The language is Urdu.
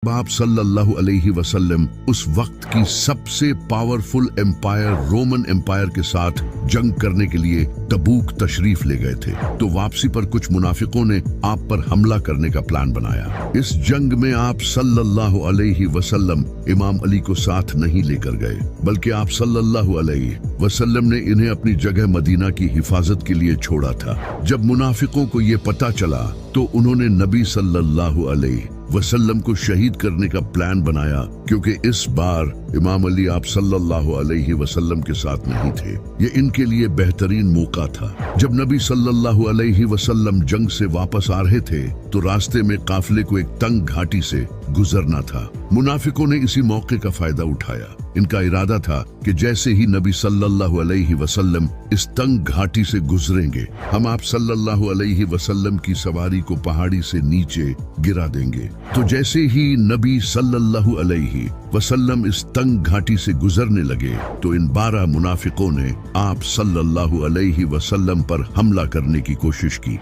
آپ صلی اللہ علیہ وسلم اس وقت کی سب سے پاورفل امپائر رومن امپائر کے ساتھ جنگ کرنے کے لیے تبوک تشریف لے گئے تھے، تو واپسی پر کچھ منافقوں نے آپ پر حملہ کرنے کا پلان بنایا۔ اس جنگ میں آپ صلی اللہ علیہ وسلم امام علی کو ساتھ نہیں لے کر گئے، بلکہ آپ صلی اللہ علیہ وسلم نے انہیں اپنی جگہ مدینہ کی حفاظت کے لیے چھوڑا تھا۔ جب منافقوں کو یہ پتہ چلا تو انہوں نے نبی صلی اللہ علیہ وسلم کو شہید کرنے کا پلان بنایا، کیونکہ اس بار امام علی آپ صلی اللہ علیہ وسلم کے ساتھ نہیں تھے۔ یہ ان کے لیے بہترین موقع تھا۔ جب نبی صلی اللہ علیہ وسلم جنگ سے واپس آ رہے تھے تو راستے میں قافلے کو ایک تنگ گھاٹی سے گزرنا تھا۔ منافقوں نے اسی موقع کا فائدہ اٹھایا۔ ان کا ارادہ تھا کہ جیسے ہی نبی صلی اللہ علیہ وسلم اس تنگ گھاٹی سے گزریں گے، ہم آپ صلی اللہ علیہ وسلم کی سواری کو پہاڑی سے نیچے گرا دیں گے۔ تو جیسے ہی نبی صلی اللہ علیہ وسلم اس تنگ گھاٹی سے گزرنے لگے تو ان 12 منافقوں نے آپ صلی اللہ علیہ وسلم پر حملہ کرنے کی کوشش کی۔